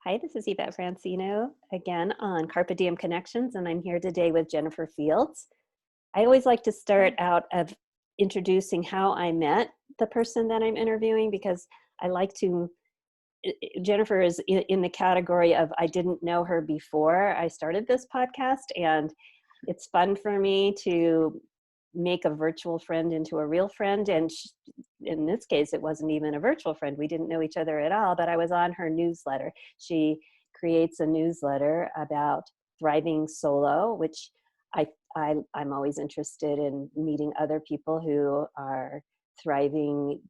Hi, this is Yvette Francino again on Carpe Diem Connections, and I'm here today with Jennifer Fields. I always like to start out of introducing how I met the person that I'm interviewing because I like to. Jennifer is in the category of I didn't know her before I started this podcast, and it's fun for me to make a virtual friend into a real friend. And in this case, it wasn't even a virtual friend. We didn't know each other at all, but I was on her newsletter. She creates a newsletter about thriving solo, which I'm always interested in meeting other people who are thriving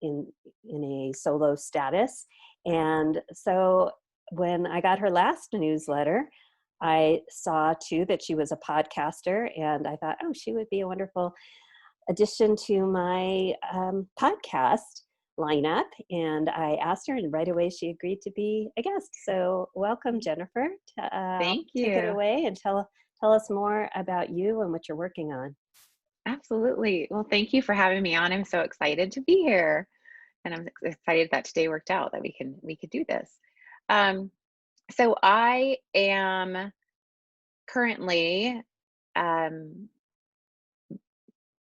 in in a solo status. And so when I got her last newsletter, I saw too that she was a podcaster, and I thought, oh, she would be a wonderful addition to my podcast lineup. And I asked her, and right away she agreed to be a guest. So welcome, Jennifer. Thank Take it you. away and tell us more about you and what you're working on. Absolutely. Well, thank you for having me on. I'm so excited to be here, and I'm excited that today worked out that we could do this. Um, so I am currently um,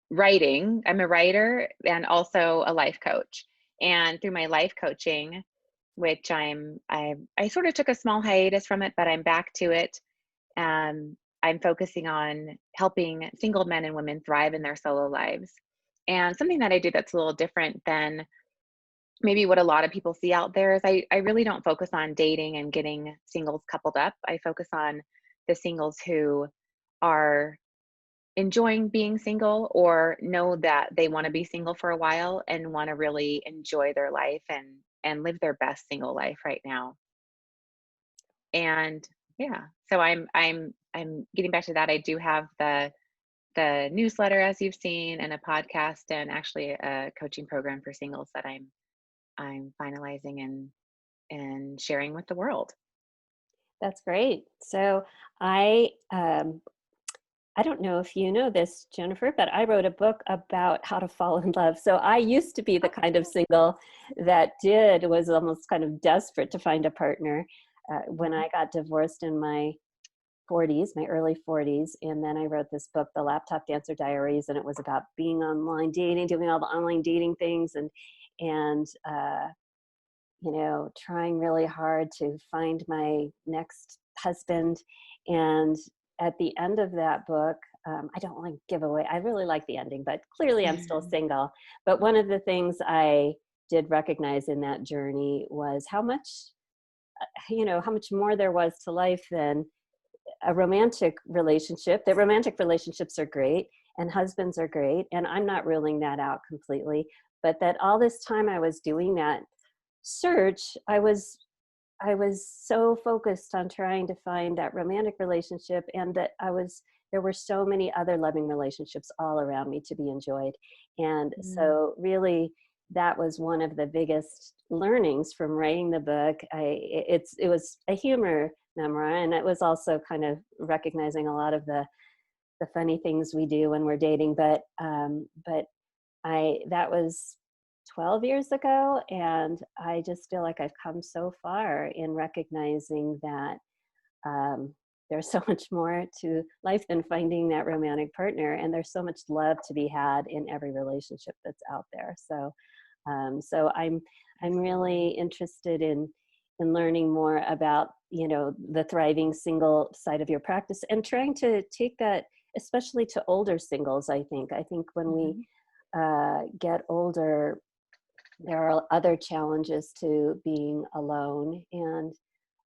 writing. I'm a writer and also a life coach. And through my life coaching, which I sort of took a small hiatus from it, but I'm back to it. I'm focusing on helping single men and women thrive in their solo lives. And something that I do that's a little different than maybe what a lot of people see out there is I really don't focus on dating and getting singles coupled up. I focus on the singles who are enjoying being single or know that they want to be single for a while and want to really enjoy their life and live their best single life right now. And yeah, so I'm getting back to that. I do have the newsletter, as you've seen, and a podcast, and actually a coaching program for singles that I'm finalizing and sharing with the world. That's great. So I don't know if you know this, Jennifer, but I wrote a book about how to fall in love. So I used to be the kind of single that was almost kind of desperate to find a partner when Mhm. I got divorced in my 40s, my early 40s. And then I wrote this book, The Laptop Dancer Diaries, and it was about being online dating, doing all the online dating things and trying really hard to find my next husband. And at the end of that book, I don't want to give away, I really like the ending, but clearly I'm still single. But one of the things I did recognize in that journey was how much more there was to life than a romantic relationship. That romantic relationships are great and husbands are great. And I'm not ruling that out completely. But that all this time I was doing that search, I was so focused on trying to find that romantic relationship, and that there were so many other loving relationships all around me to be enjoyed. And Mm, so really that was one of the biggest learnings from writing the book. It was a humor memoir, and it was also kind of recognizing a lot of the funny things we do when we're dating. But I that was 12 years ago, and I just feel like I've come so far in recognizing that there's so much more to life than finding that romantic partner, and there's so much love to be had in every relationship that's out there. So I'm really absolutely. interested in learning more about the thriving single side of your practice, and trying to take that especially to older singles. I think when we Mhm. get older, there are other challenges to being alone. And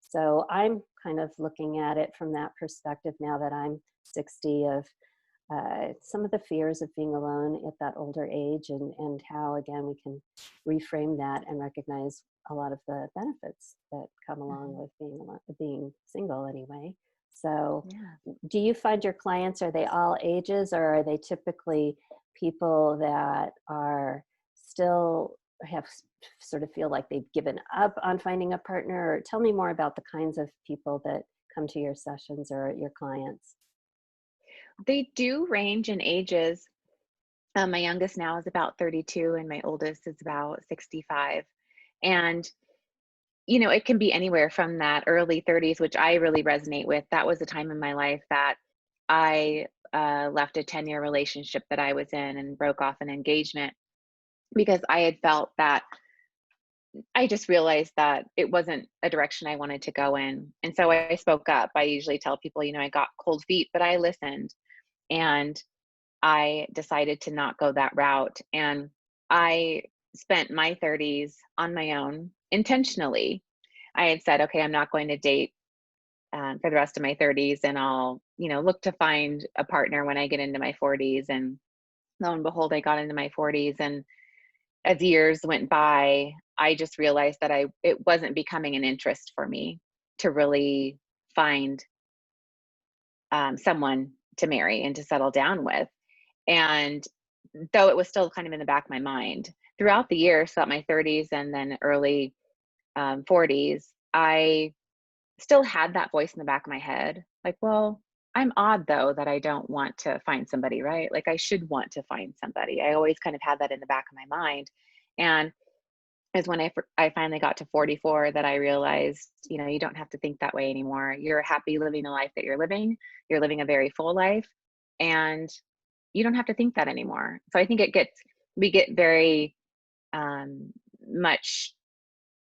so I'm kind of looking at it from that perspective now that I'm 60, of some of the fears of being alone at that older age, and how, again, we can reframe that and recognize a lot of the benefits that come along Mhm. with being single anyway. So Yeah. do you find your clients, are they all ages, or are they typically people that are still sort of feel like they've given up on finding a partner? Or tell me more about the kinds of people that come to your sessions or your clients. They do range in ages. My youngest now is about 32, and my oldest is about 65. And it can be anywhere from that early 30s, which I really resonate with. That was a time in my life that I left a 10-year relationship that I was in and broke off an engagement because I had felt that I just realized that it wasn't a direction I wanted to go in. And so I spoke up. I usually tell people, I got cold feet, but I listened and I decided to not go that route. And I spent my 30s on my own intentionally. I had said, okay, I'm not going to date for the rest of my 30s, and I'll, look to find a partner when I get into my 40s. And lo and behold, I got into my 40s, and as years went by, I just realized that it wasn't becoming an interest for me to really find someone to marry and to settle down with. And though it was still kind of in the back of my mind throughout the years, throughout my 30s and then early 40s, I still had that voice in the back of my head, like, well, I'm odd though that I don't want to find somebody, right? Like I should want to find somebody. I always kind of had that in the back of my mind. And is when I finally got to 44 that I realized, you don't have to think that way anymore. You're happy living the life that you're living. You're living a very full life, and you don't have to think that anymore. So I think we get very much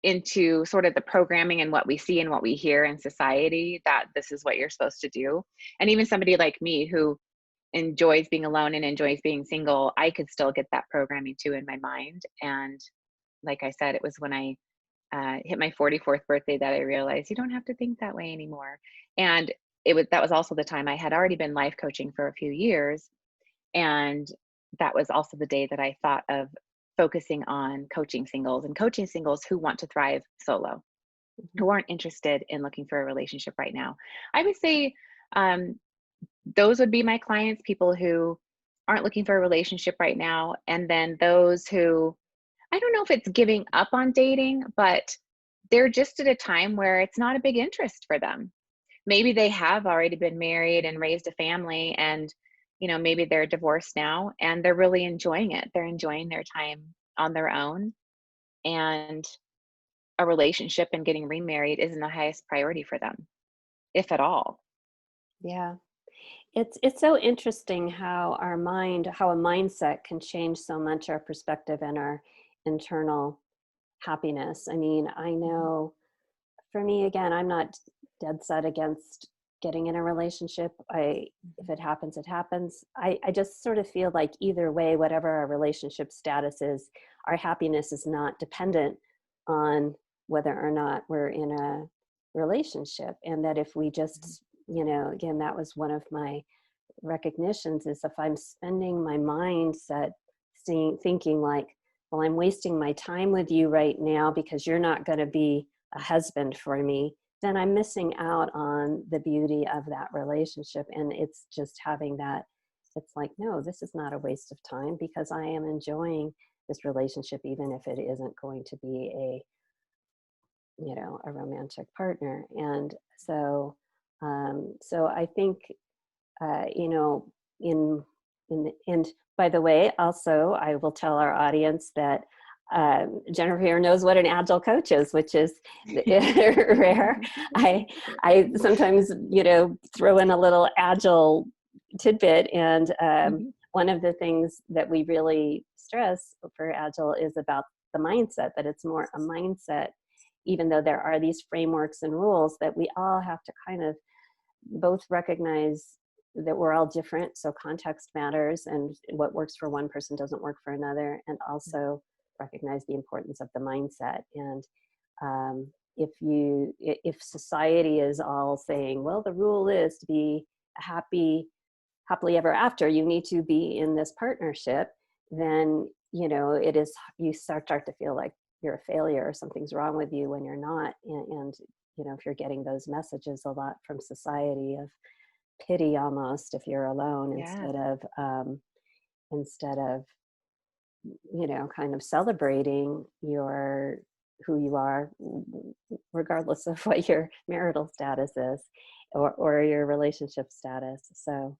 into sort of the programming and what we see and what we hear in society, that this is what you're supposed to do. And even somebody like me who enjoys being alone and enjoys being single, I could still get that programming too in my mind. And like I said, it was when I hit my 44th birthday that I realized you don't have to think that way anymore. And that was also the time I had already been life coaching for a few years. And that was also the day that I thought of focusing on coaching singles who want to thrive solo, who aren't interested in looking for a relationship right now. I would say those would be my clients, people who aren't looking for a relationship right now. And then those who, I don't know if it's giving up on dating, but they're just at a time where it's not a big interest for them. Maybe they have already been married and raised a family, and maybe they're divorced now and they're really enjoying it. They're enjoying their time on their own, and a relationship and getting remarried isn't the highest priority for them, if at all. Yeah. It's so interesting how a mindset can change so much our perspective and our internal happiness. I mean, I know for me, again, I'm not dead set against getting in a relationship. If it happens, it happens. I just sort of feel like either way, whatever our relationship status is, our happiness is not dependent on whether or not we're in a relationship. And that if we just, again, that was one of my recognitions, is if I'm spending my mindset thinking like, well, I'm wasting my time with you right now because you're not going to be a husband for me, then I'm missing out on the beauty of that relationship. And it's just having that, it's like, no, this is not a waste of time because I am enjoying this relationship, even if it isn't going to be a romantic partner. And so I think, in and by the way, also, I will tell our audience that Jennifer here knows what an agile coach is, which is rare. I sometimes, throw in a little agile tidbit. And one of the things that we really stress for agile is about the mindset, that it's more a mindset, even though there are these frameworks and rules that we all have to kind of both recognize that we're all different. So context matters, and what works for one person doesn't work for another. And also recognize the importance of the mindset. And if society is all saying, well, the rule is to be happily ever after, you need to be in this partnership, then, it is, you start to feel like you're a failure or something's wrong with you when you're not. And if you're getting those messages a lot from society of pity almost if you're alone, Yeah. instead of kind of celebrating who you are, regardless of what your marital status is or your relationship status. So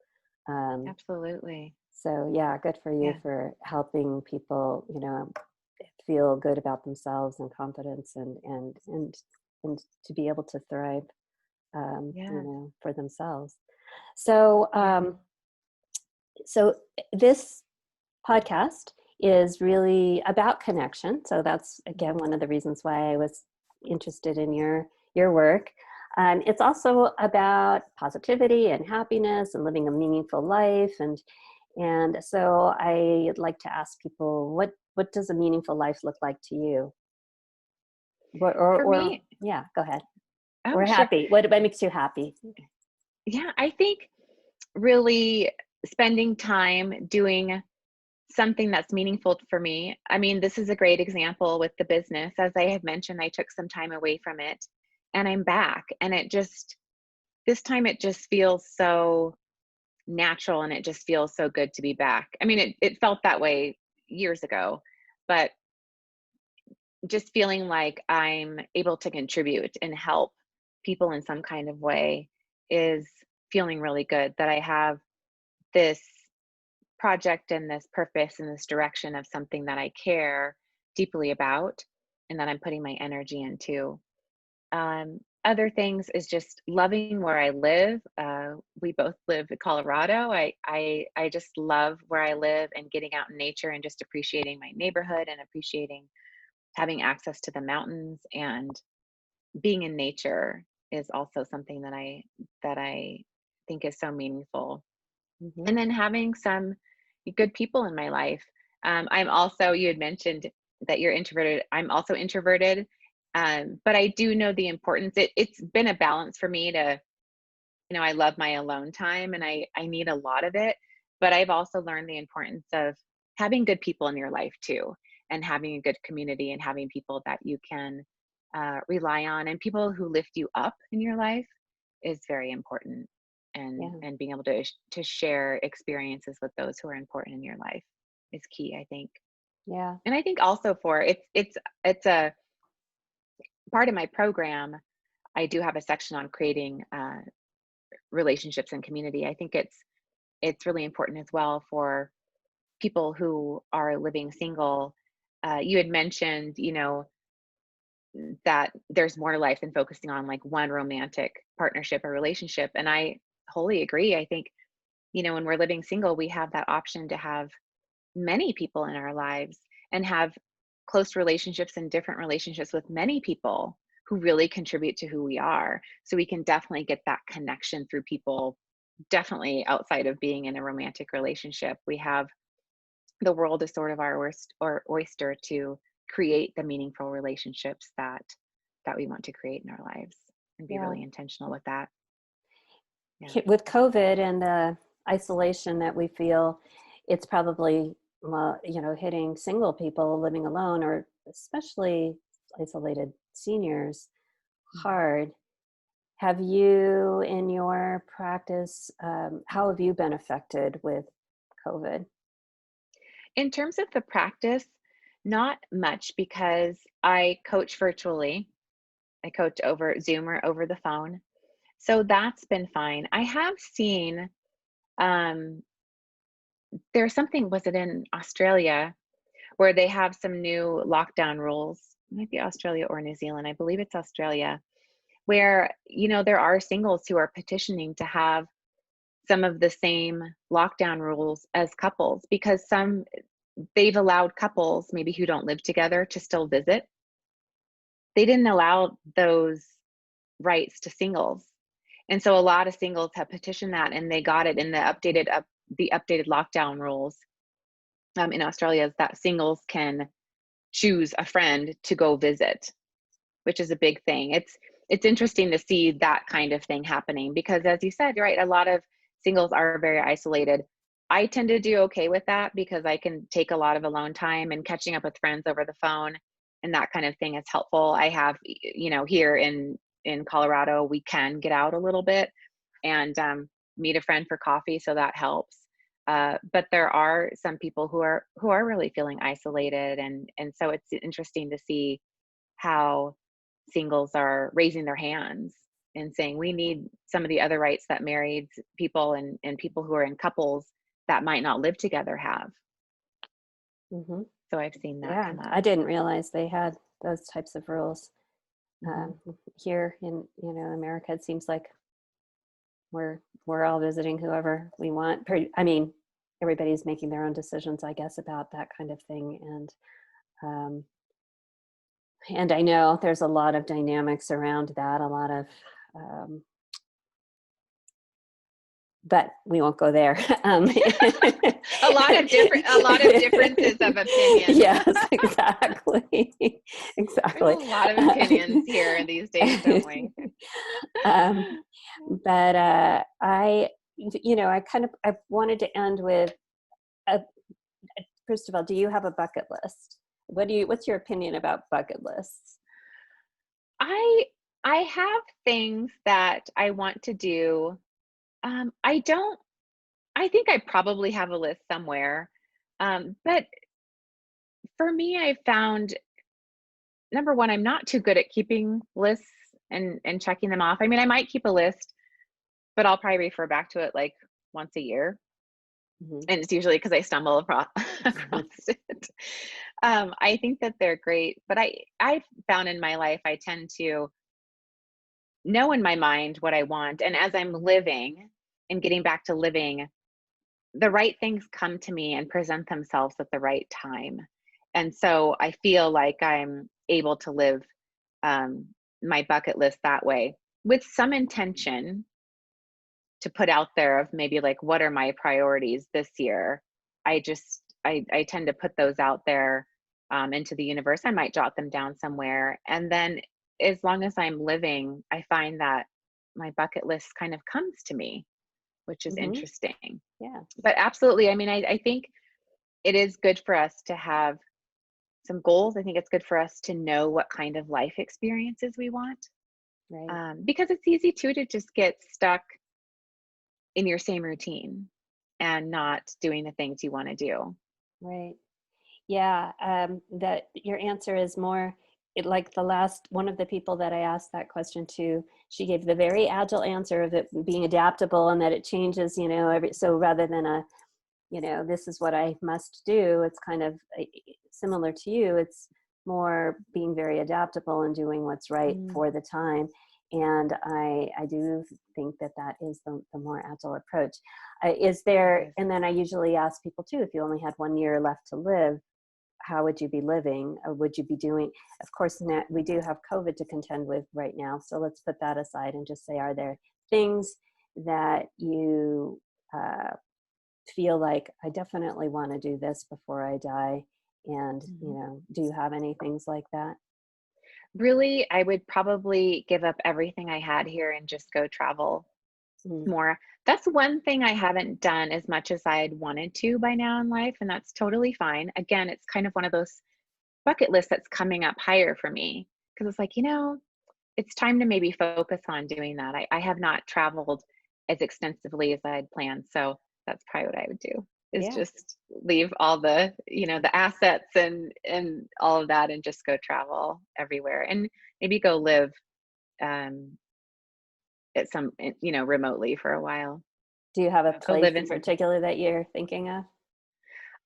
Absolutely. so yeah, good for you Yeah. for helping people feel good about themselves and confidence and to be able to thrive, Yeah. for themselves. So, Yeah. so this podcast is really about connection. So that's again one of the reasons why I was interested in your work. It's also about positivity and happiness and living a meaningful life. And so I'd like to ask people, what does a meaningful life look like to you? For Or me, yeah, go ahead. oh, Or sure. happy. What makes you happy? Yeah, I think really spending time doing something that's meaningful for me. I mean, this is a great example with the business. As I had mentioned, I took some time away from it and I'm back. And this time it just feels so natural and it just feels so good to be back. I mean, it felt that way years ago, but just feeling like I'm able to contribute and help people in some kind of way is feeling really good, that I have this project and this purpose and this direction of something that I care deeply about and that I'm putting my energy into. Other things is just loving where I live. We both live in Colorado. I just love where I live and getting out in nature and just appreciating my neighborhood and appreciating having access to the mountains, and being in nature is also something that I think is so meaningful. Mm-hmm. And then having some good people in my life. I'm also, you had mentioned that you're introverted. I'm also introverted. But I do know the importance. It's been a balance for me to, I love my alone time and I need a lot of it. But I've also learned the importance of having good people in your life too, and having a good community and having people that you can rely on, and people who lift you up in your life is very important. And Yeah. and being able to share experiences with those who are important in your life is key, I think. Yeah. And I think also for it's a part of my program. I do have a section on creating relationships and community. I think it's really important as well for people who are living single. You had mentioned, that there's more to life than focusing on like one romantic partnership or relationship. And I wholly agree. I think, when we're living single, we have that option to have many people in our lives and have close relationships and different relationships with many people who really contribute to who we are. So we can definitely get that connection through people, definitely outside of being in a romantic relationship. We have the world is sort of our oyster to create the meaningful relationships that we want to create in our lives, and be Yeah. really intentional with that. Yeah. With COVID and the isolation that we feel, it's probably hitting single people living alone, or especially isolated seniors, Mhm. hard. Have you, in your practice, how have you been affected with COVID? In terms of the practice, not much, because I coach virtually. I coach over Zoom or over the phone. So that's been fine. I have seen um there's something, was it in Australia, where they have some new lockdown rules. It might be Australia or New Zealand. I believe it's Australia, where there are singles who are petitioning to have some of the same lockdown rules as couples, because they've allowed couples maybe who don't live together to still visit. They didn't allow those rights to singles. And so a lot of singles have petitioned that, and they got it in the updated lockdown rules in Australia, is that singles can choose a friend to go visit, which is a big thing. It's interesting to see that kind of thing happening, because as you said, you're right, a lot of singles are very isolated. I tend to do okay with that because I can take a lot of alone time, and catching up with friends over the phone and that kind of thing is helpful. I have, here in Colorado, we can get out a little bit and meet a friend for coffee, so that helps. But there are some people who are really feeling isolated, and so it's interesting to see how singles are raising their hands and saying we need some of the other rights that married people and people who are in couples that might not live together have. Mm-hmm. So I've seen that Yeah, come up. I didn't realize they had those types of rules. Mm-hmm. Here in, America, it seems like we're all visiting whoever we want. I mean, everybody's making their own decisions, I guess, about that kind of thing. Um, and I know there's a lot of dynamics around that, a lot of, but we won't go there. A lot of differences of opinion. Yes, exactly. We have Exactly. a lot of opinions here these days, don't we? But I wanted to end with, first of all, do you have a bucket list? What's your opinion about bucket lists? I have things that I want to do. I think I probably have a list somewhere. But for me, I found, number one, I'm not too good at keeping lists and checking them off. I mean, I might keep a list, but I'll probably refer back to it like once a year. Mm-hmm. And it's usually because I stumble across it. I think that they're great, but I've found in my life, I tend to know in my mind what I want. And as I'm living and getting back to living, the right things come to me and present themselves at the right time. And so I feel like I'm able to live my bucket list that way, with some intention to put out there of maybe like, what are my priorities this year? I tend to put those out there into the universe. I might jot them down somewhere. And then as long as I'm living, I find that my bucket list kind of comes to me, which is Mm-hmm. interesting. Yeah. But absolutely. I mean, I think it is good for us to have some goals. I think it's good for us to know what kind of life experiences we want. Right. Because it's easy to just get stuck in your same routine and not doing the things you want to do. Right. Yeah. That your answer is more like the last one of the people that I asked that question to, she gave the very agile answer of it being adaptable and that it changes, so rather than this is what I must do, it's kind of similar to you. It's more being very adaptable and doing what's right for the time. And I do think that is the more agile approach. Is there, and then I usually ask people too, if you only had 1 year left to live, how would you be living? Or would you be doing, of course, now we do have COVID to contend with right now. So let's put that aside and just say, are there things that you feel like I definitely want to do this before I die? And, do you have any things like that? Really, I would probably give up everything I had here and just go travel more. That's one thing I haven't done as much as I'd wanted to by now in life, and that's totally fine. Again, it's kind of one of those bucket lists that's coming up higher for me, because it's like, it's time to maybe focus on doing that. I have not traveled as extensively as I had planned. So that's probably what I would do, is Yeah. just leave all the, the assets and all of that and just go travel everywhere and maybe go live at some, remotely for a while. Do you have a Go place live in in some. particular that you're thinking of?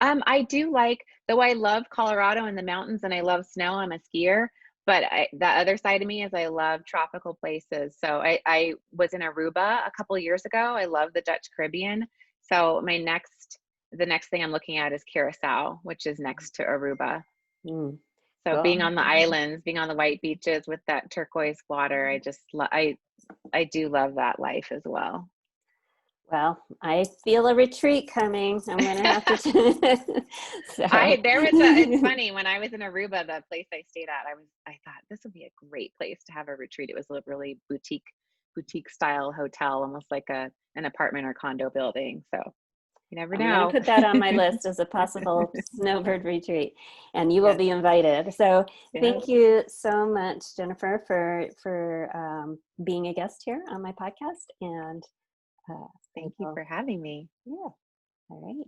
I do like, though I love Colorado and the mountains and I love snow, I'm a skier, but the other side of me is I love tropical places. So I was in Aruba a couple of years ago. I love the Dutch Caribbean. So the next thing I'm looking at is Curacao, which is next to Aruba. So Cool. being on the islands, being on the white beaches with that turquoise water, I do love that life as well. Well, I feel a retreat coming. I'm going to have to. It's funny, when I was in Aruba, the place I stayed at, I thought this would be a great place to have a retreat. It was a really boutique style hotel, almost like an apartment or condo building. So you never know. I'm going to put that on my list as a possible snowbird retreat, and you will be invited. So thank you so much, Jennifer, for being a guest here on my podcast. And thank you for having me. Yeah. All right.